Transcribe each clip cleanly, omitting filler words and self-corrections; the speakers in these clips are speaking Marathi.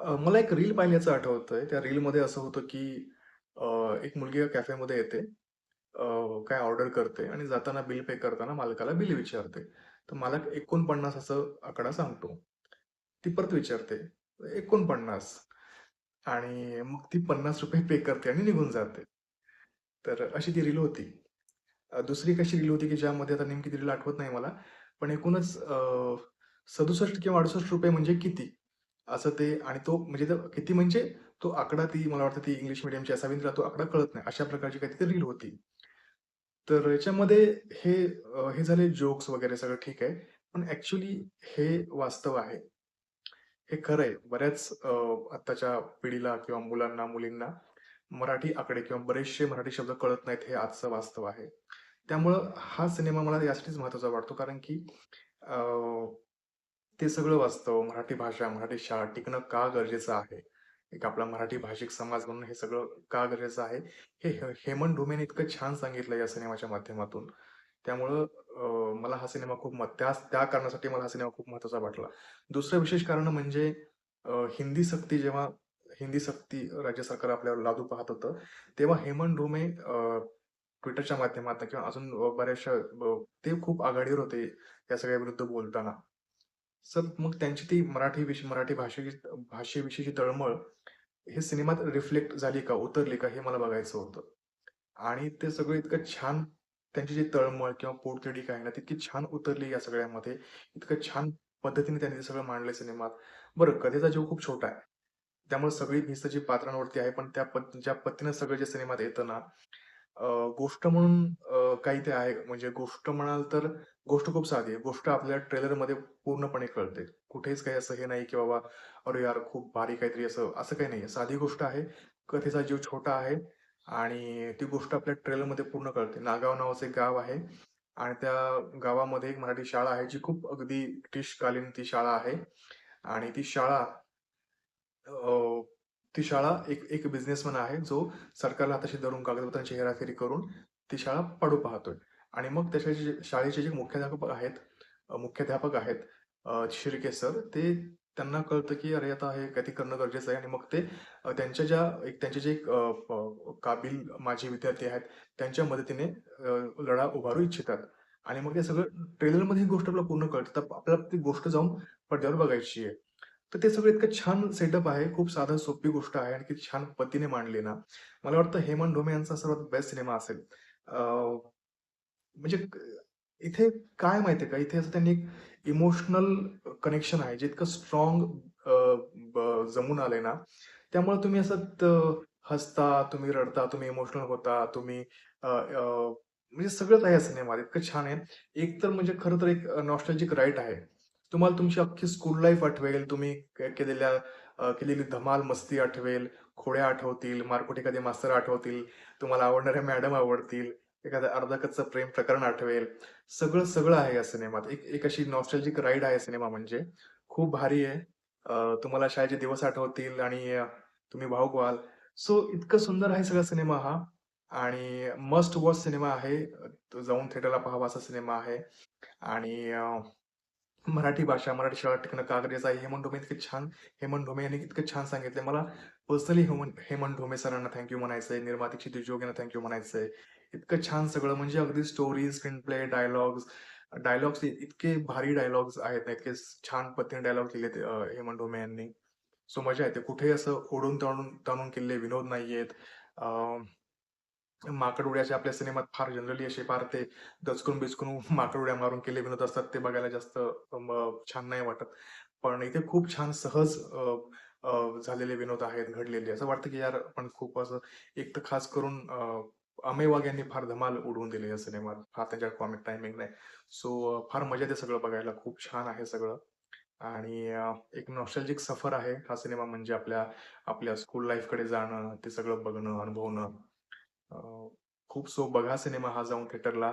मला एक रील पाहिल्याचं आठवतंय. त्या रीलमध्ये असं होतं, की अ, एक मुलगी कॅफेमध्ये येते. अ, काय ऑर्डर करते आणि जाताना बिल पे करताना मालकाला बिल विचारते. तर मालक 49 असं आकडा सांगतो. ती परत विचारते, 49 आणि मग ती ₹50 पे करते आणि निघून जाते. तर अशी ती रील होती. दुसरी एक अशी रील होती, की ज्यामध्ये आता नेमकी ती रील आठवत नाही मला. पण एकूणच 67 किंवा ₹68 म्हणजे किती? असं ते आणि तो म्हणजे तो किती म्हणजे तो आकडा ती मला वाटतं ती इंग्लिश मीडियमची असावी आणि तिला तो आकडा कळत नाही. अशा प्रकारची काहीतरी रील होती. तर याच्यामध्ये हे झाले जोक्स वगैरे सगळं ठीक आहे. पण ॲक्चुअली हे वास्तव आहे. हे खरं आहे. बऱ्याच आत्ताच्या पिढीला किंवा मुलांना, मुलींना मराठी आकडे किंवा बरेचसे मराठी शब्द कळत नाहीत, हे आजचं वास्तव आहे. त्यामुळं हा सिनेमा मला यासाठीच महत्त्वाचा वाटतो कारण की अ, ते सगळं वास्तव, मराठी भाषा, मराठी शाळा टिकणं का गरजेचं आहे? एक आपला मराठी भाषिक समाज म्हणून हे सगळं का गरजेचं आहे? हे हेमंत ढोमेने इतकं छान सांगितलं या सिनेमाच्या माध्यमातून. त्यामुळं मला हा सिनेमा खूप त्या कारणासाठी मला हा सिनेमा खूप महत्त्वाचा वाटला. दुसरं विशेष कारण म्हणजे हिंदी सक्ती राज्य सरकार आपल्यावर लादू पाहत होतं, तेव्हा हेमंत ढोमे Twitterच्या माध्यमातून किंवा अजून बऱ्याचशा ते खूप आघाडीवर होते या सगळ्या विरुद्ध बोलताना. सर मग त्यांची ती मराठी भाषेविषयीची तळमळ हे सिनेमात रिफ्लेक्ट झाली का, उतरली का हे मला बघायचं होतं. आणि ते सगळं इतकं छान त्यांची जी तळमळ किंवा पोटतिडीक आहे ना, ती इतकी छान उतरली या सगळ्यामध्ये. इतकं छान पद्धतीने त्यांनी ते सगळं मांडलंय सिनेमात. बरं कथेचा जीव खूप छोटा आहे. त्यामुळे सगळी भिस्त जी पात्रांवरती आहे, पण ज्या पद्धतीनं सगळं जे सिनेमात येतं ना, अ, गोष्ट म्हणून काही ते आहे. म्हणजे गोष्ट म्हणाल तर गोष्ट खूप साधी आहे. गोष्ट आपल्याला ट्रेलरमध्ये पूर्णपणे कळते. कुठेच काही असं हे नाही, की बाबा अरे यार, खूप भारी काहीतरी असं असं काही नाहीये. साधी गोष्ट आहे. कथेचा जीव छोटा आहे आणि ती गोष्ट आपल्या ट्रेलरमध्ये पूर्ण कळते. नागाव नावाचं एक गाव आहे आणि त्या गावामध्ये एक मराठी शाळा आहे, जी खूप अगदी ब्रिटिशकालीन ती शाळा आहे आणि अ, ती शाळा एक एक बिझनेसमन आहे, जो सरकारला हाताशी धरून कागदपत्रांची हेराफेरी करून ती शाळा पाडू पाहतोय आणि मग त्याच्या शाळेचे जे मुख्याध्यापक आहेत शिर्के सर, त्यांना कळतं, की अरे आता हे काहीतरी करणं गरजेचं आहे आणि मग ते त्यांचे जे एक काबिल माजी विद्यार्थी आहेत, त्यांच्या मदतीने लढा उभारू इच्छितात आणि मग ते सगळं ट्रेलरमध्ये ही गोष्ट आपल्याला पूर्ण कळते. तर आपल्याला ती गोष्ट जाऊन पडद्यावर बघायची आहे. तर ते सगळं इतकं छान सेटअप आहे. खूप साधं सोपी गोष्ट आहे आणि किती छान पद्धतीने मांडली ना. मला वाटतं हेमंत ढोमे यांचा सर्वात बेस्ट सिनेमा असेल. अ, म्हणजे इथे काय माहितीये का, इथे असं त्यांनी एक इमोशनल कनेक्शन आहे, जे इतकं स्ट्राँग जमून आलंय ना, त्यामुळे तुम्ही असं हसता, तुम्ही रडता, तुम्ही इमोशनल होता, तुम्ही म्हणजे सगळंच आहे या सिनेमात. इतकं छान आहे. एक तर म्हणजे खरं तर एक नॉस्टॅल्जिक राईट आहे. तुम्हाला तुमची अख्खी स्कूल लाईफ आठवेल, तुम्ही केलेली धमाल मस्ती आठवेल, खोड्या आठवतील, मारकुटे एखादे मास्तर आठवतील, तुम्हाला आवडणाऱ्या मॅडम आवडतील, एखादं अर्ध कच्चं प्रेम प्रकरण आठवेल. सगळं आहे या सिनेमात. एक एक अशी नॉस्टॅल्जिक राईड आहे सिनेमा म्हणजे. खूप भारी आहे. तुम्हाला शाळेचे दिवस आठवतील आणि तुम्ही भावुक व्हाल. सो इतकं सुंदर आहे सगळा सिनेमा हा आणि मस्ट वॉच सिनेमा आहे. तो जाऊन थिएटरला पाहावा असा सिनेमा आहे आणि मराठी भाषा, मराठी शाळा टिकणं का गरजेचं आहे. हेमंत ढोमे यांनी इतकं छान सांगितलंय. मला पर्सनली हेमंत ढोमे सरांना थँक यू म्हणायचंय. निर्माते क्षितिज जोग यांना थँक यू म्हणायचंय. इतकं छान सगळं म्हणजे अगदी स्टोरी, स्क्रीन प्ले, डायलॉग्स इतके भारी डायलॉग्स आहेत ना, इतके छान पद्धतीने डायलॉग लिहिलेत हेमंत ढोमे यांनी. सो मजा येते. कुठेही असं ओढून ताणून ताणून केलेले विनोद नाहीयेत. अ, माकड उड्याचे आपल्या सिनेमात फार जनरली असे फार ते दचकून-बिचकून माकड उड्या मारून केलेले विनोद असतात. ते बघायला जास्त छान नाही वाटत. पण इथे खूप छान सहज झालेले विनोद आहेत घडलेले. असं वाटतं की यार आपण खूप असं एक तर खास करून अमेय वाघ यांनी फार धमाल उडवून दिली या सिनेमात. फार त्यांच्या कॉमिक टायमिंगने. सो फार मजा येते सगळं बघायला. खूप छान आहे सगळं. आणि एक नॉस्टॅल्जिक सफर आहे हा सिनेमा म्हणजे आपल्या आपल्या स्कूल लाईफकडे जाणं, ते सगळं बघणं, अनुभवणं. अ, खूप बघा सिनेमा हा जाऊन थिएटरला.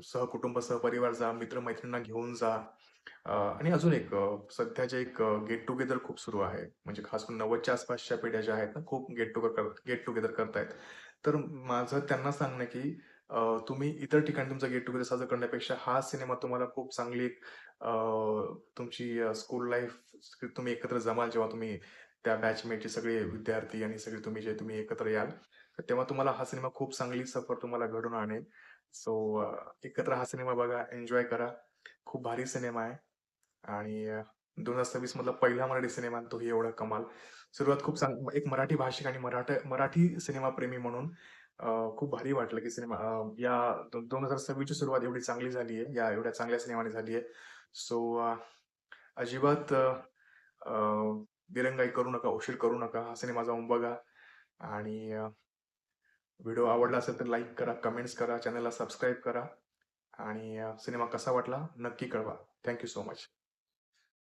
सहकुटुंब, सहपरिवार जा, मित्र-मैत्रिणींना घेऊन जा. आणि अजून एक सध्याचे एक गेट टुगेदर खूप सुरू आहे. म्हणजे खास करून 90च्या आसपासच्या पिढ्या ज्या आहेत ना, खूप गेट टुगेदर करतायत. तर माझं त्यांना सांगणं आहे, की तुम्ही इतर ठिकाणी तुमचा गेट टुगेदर साजरा करण्यापेक्षा हा सिनेमा तुम्हाला खूप चांगली एक तुमची स्कूल लाईफ तुम्ही एकत्र जमाल जेव्हा तुम्ही त्या बॅचमेटचे सगळे विद्यार्थी आणि सगळे तुम्ही एकत्र याल, तर तेव्हा तुम्हाला हा सिनेमा खूप चांगली सफर तुम्हाला घडवून आणेल. सो एकत्र हा सिनेमा बघा, एन्जॉय करा. खूप भारी सिनेमा आहे आणि 2026 मधला पहिला मराठी सिनेमा आणि तोही एवढा कमाल. सुरुवात खूप एक मराठी भाषिक आणि मराठी सिनेमाप्रेमी म्हणून खूप भारी वाटलं, की सिनेमा या 2026 ची सुरुवात एवढी चांगली झाली आहे. या एवढ्या चांगल्या सिनेमाने झाली आहे. सो अजिबात अ, दिरंगाई करू नका, उशीर करू नका. हा सिनेमा जाऊन बघा आणि व्हिडिओ आवडला असेल तर लाईक करा, कमेंट्स करा, चॅनलला सबस्क्राईब करा आणि सिनेमा कसा वाटला नक्की कळवा. Thank so much.